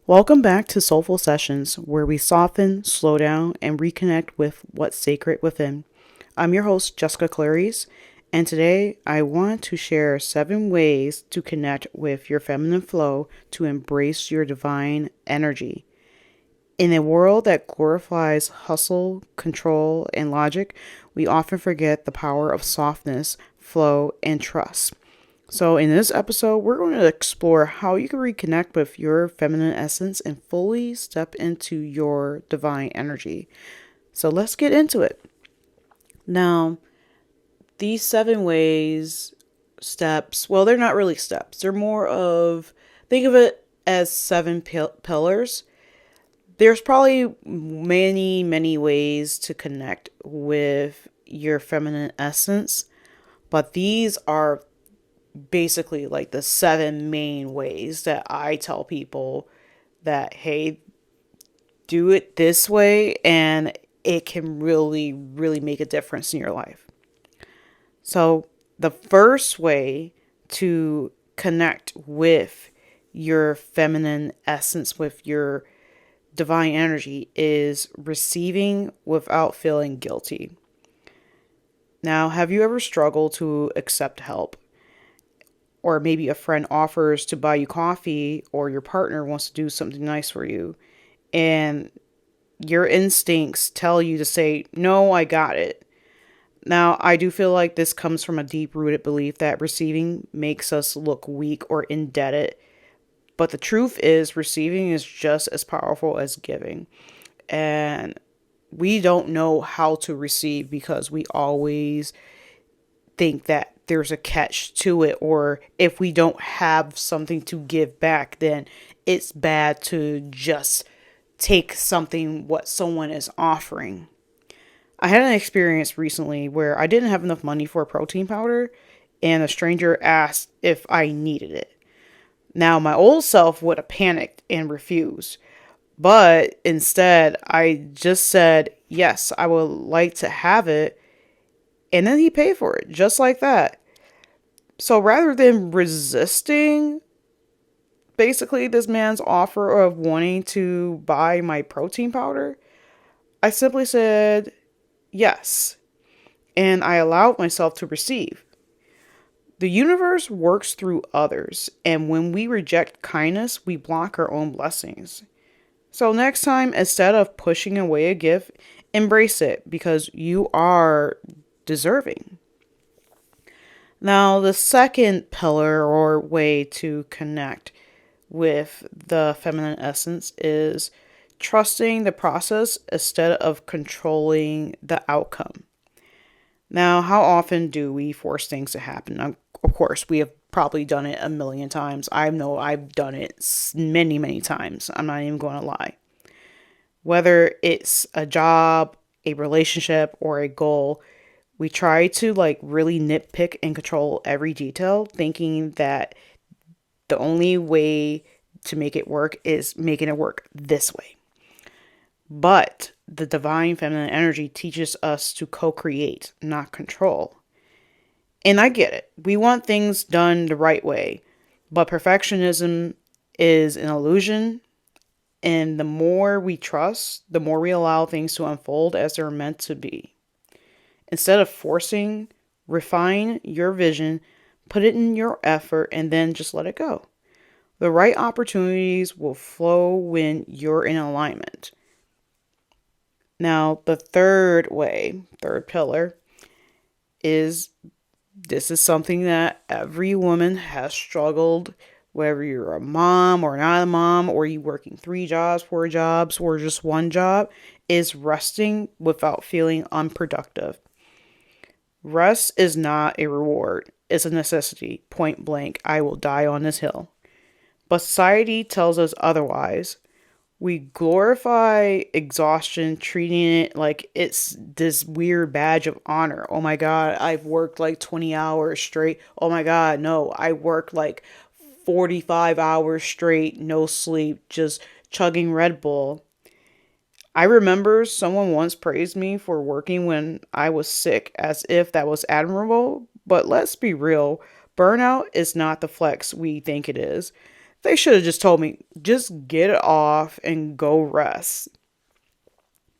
Welcome back to Soulful Sessions, where we soften, slow down, and reconnect with what's sacred within. I'm your host, Jessica Clarice, and today I want to share 7 ways to connect with your feminine flow to embrace your divine energy. In a world that glorifies hustle, control, and logic, we often forget the power of softness, flow, and trust. So, in this episode, we're going to explore how you can reconnect with your feminine essence and fully step into your divine energy. So, let's get into it. Now, these 7 ways, steps, well, they're not really steps. They're more of, think of it as 7 pillars. There's probably many ways to connect with your feminine essence, but these are basically like the 7 main ways that I tell people that, hey, do it this way and it can really make a difference in your life. So, the first way to connect with your feminine essence, with your divine energy, is receiving without feeling guilty. Now, have you ever struggled to accept help? Or maybe a friend offers to buy you coffee, or your partner wants to do something nice for you, and your instincts tell you to say, "No, I got it." Now, I do feel like this comes from a deep rooted belief that receiving makes us look weak or indebted. But the truth is, receiving is just as powerful as giving. And we don't know how to receive because we always think that there's a catch to it, or if we don't have something to give back, then it's bad to just take something what someone is offering. I had an experience recently where I didn't have enough money for a protein powder and a stranger asked if I needed it. Now, my old self would have panicked and refused, but instead I just said, "Yes, I would like to have it." And then he paid for it just like that. So rather than resisting basically this man's offer of wanting to buy my protein powder, I simply said yes. And I allowed myself to receive. The universe works through others, and when we reject kindness, we block our own blessings. So next time, instead of pushing away a gift, embrace it because you are deserving. Now, the second pillar or way to connect with the feminine essence is trusting the process instead of controlling the outcome. Now, how often do we force things to happen? Now, of course, we have probably done it a million times. I know I've done it many times. I'm not even going to lie. Whether it's a job, a relationship, or a goal, we try to like really nitpick and control every detail, thinking that the only way to make it work is making it work this way. But the divine feminine energy teaches us to co-create, not control. And I get it. We want things done the right way. But perfectionism is an illusion. And the more we trust, the more we allow things to unfold as they're meant to be. Instead of forcing, refine your vision, put it in your effort, and then just let it go. The right opportunities will flow when you're in alignment. Now, the third pillar, is this is something that every woman has struggled, whether you're a mom or not a mom, or you working 3 jobs, 4 jobs, or just one job, is resting without feeling unproductive. Rest is not a reward, it's a necessity. Point blank, I will die on this hill. But society tells us otherwise. We glorify exhaustion, treating it like it's this weird badge of honor. Oh my God, I've worked like 20 hours straight. Oh my God, no, I worked like 45 hours straight, no sleep, just chugging Red Bull. I remember someone once praised me for working when I was sick, as if that was admirable. But let's be real, burnout is not the flex we think it is. They should have just told me, just get it off and go rest.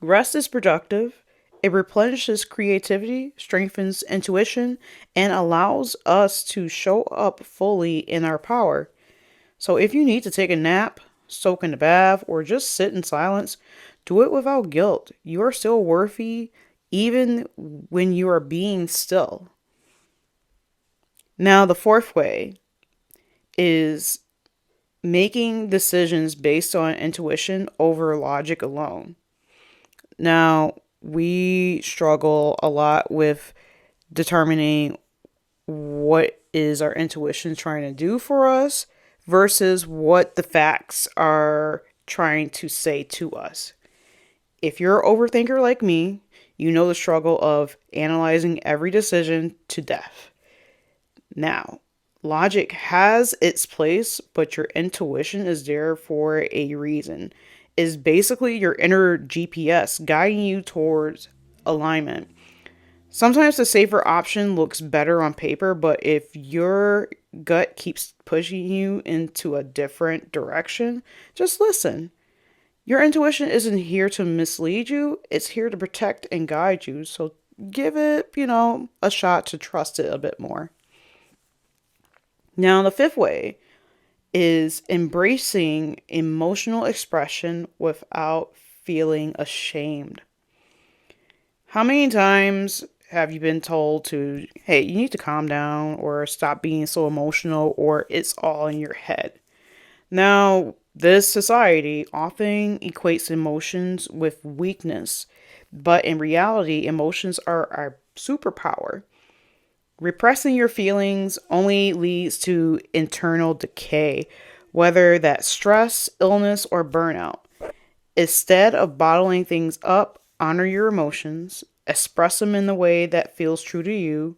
Rest is productive. It replenishes creativity, strengthens intuition, and allows us to show up fully in our power. So if you need to take a nap, soak in a bath, or just sit in silence, do it without guilt. You are still worthy even when you are being still. Now, the fourth way is making decisions based on intuition over logic alone. Now, we struggle a lot with determining what is our intuition trying to do for us versus what the facts are trying to say to us. If you're an overthinker like me, you know the struggle of analyzing every decision to death. Now, logic has its place, but your intuition is there for a reason. Is basically your inner GPS guiding you towards alignment. Sometimes the safer option looks better on paper, but if your gut keeps pushing you into a different direction, just listen. Your intuition isn't here to mislead you, it's here to protect and guide you. So give it, a shot to trust it a bit more. Now, the fifth way is embracing emotional expression without feeling ashamed. How many times have you been told to, hey, you need to calm down or stop being so emotional or it's all in your head? Now, this society often equates emotions with weakness, but in reality, emotions are our superpower. Repressing your feelings only leads to internal decay, whether that's stress, illness, or burnout. Instead of bottling things up, honor your emotions, express them in the way that feels true to you.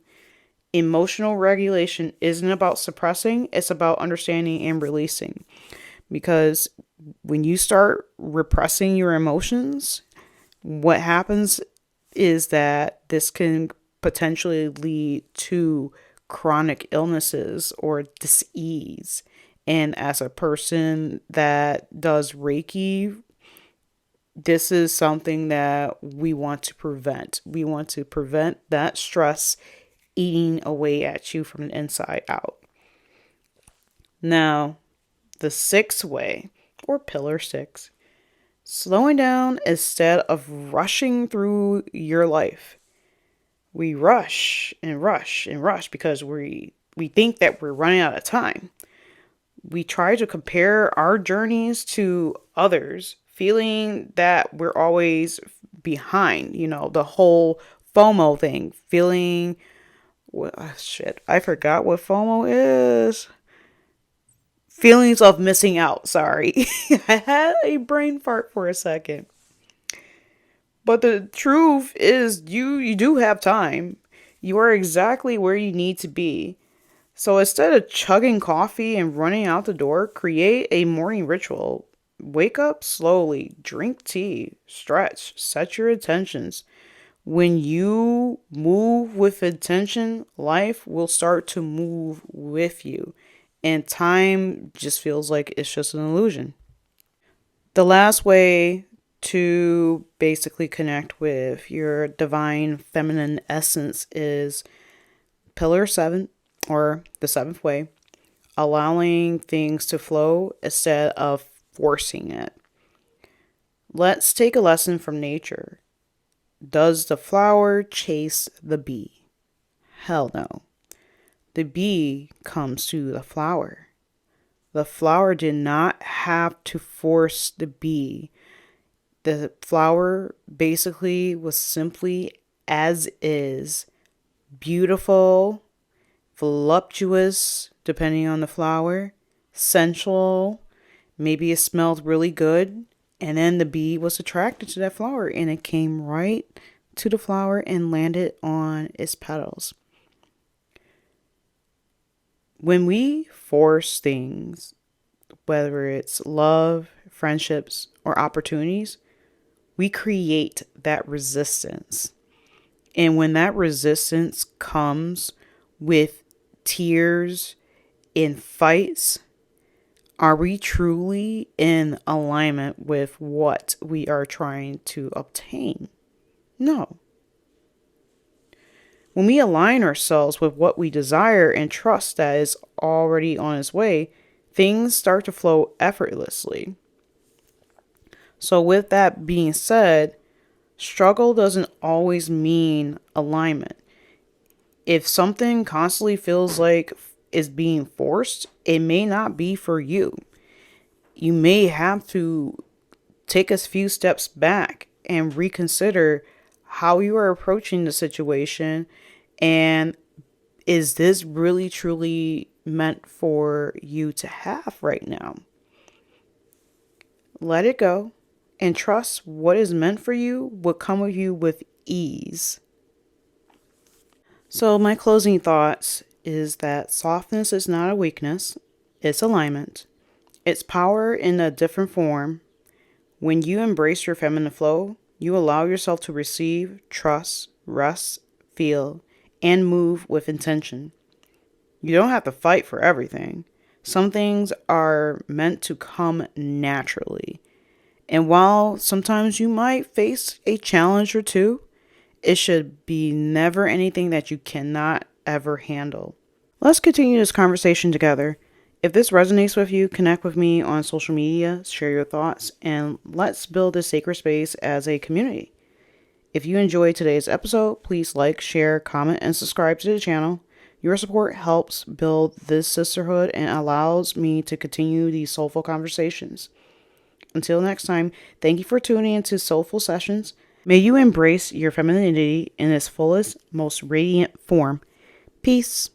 Emotional regulation isn't about suppressing, it's about understanding and releasing. Because when you start repressing your emotions, what happens is that this can potentially lead to chronic illnesses or disease. And as a person that does Reiki, this is something that we want to prevent. We want to prevent that stress eating away at you from the inside out. Now, the sixth way, or pillar six, slowing down instead of rushing through your life. We rush and rush and rush because we think that we're running out of time. We try to compare our journeys to others, feeling that we're always behind, the whole FOMO thing, feeling, I forgot what FOMO is. Feelings of missing out, sorry. I had a brain fart for a second. But the truth is you do have time. You are exactly where you need to be. So instead of chugging coffee and running out the door, create a morning ritual. Wake up slowly, drink tea, stretch, set your intentions. When you move with intention, life will start to move with you. And time just feels like it's just an illusion. The last way to basically connect with your divine feminine essence is pillar 7, or the seventh way, allowing things to flow instead of forcing it. Let's take a lesson from nature. Does the flower chase the bee? Hell no. The bee comes to the flower. The flower did not have to force the bee. The flower basically was simply as is, beautiful, voluptuous, depending on the flower, sensual, maybe it smelled really good, and then the bee was attracted to that flower and it came right to the flower and landed on its petals. When we force things, whether it's love, friendships, or opportunities, we create that resistance. And when that resistance comes with tears and fights, Are we truly in alignment with what we are trying to obtain? No. When we align ourselves with what we desire and trust that is already on its way, things start to flow effortlessly. So, with that being said, struggle doesn't always mean alignment. If something constantly feels like is being forced, it may not be for you. You may have to take a few steps back and reconsider how you are approaching the situation, and is this really truly meant for you to have right now? Let it go and trust what is meant for you will come with you with ease. So, my closing thoughts is that softness is not a weakness, it's alignment. It's power in a different form. When you embrace your feminine flow, you allow yourself to receive, trust, rest, feel, and move with intention. You don't have to fight for everything. Some things are meant to come naturally. And while sometimes you might face a challenge or two, it should be never anything that you cannot ever handle. Let's continue this conversation together. If this resonates with you, connect with me on social media, share your thoughts, and let's build a sacred space as a community. If you enjoyed today's episode, please like, share, comment, and subscribe to the channel. Your support helps build this sisterhood and allows me to continue these soulful conversations. Until next time, thank you for tuning into Soulful Sessions. May you embrace your femininity in its fullest, most radiant form. Peace.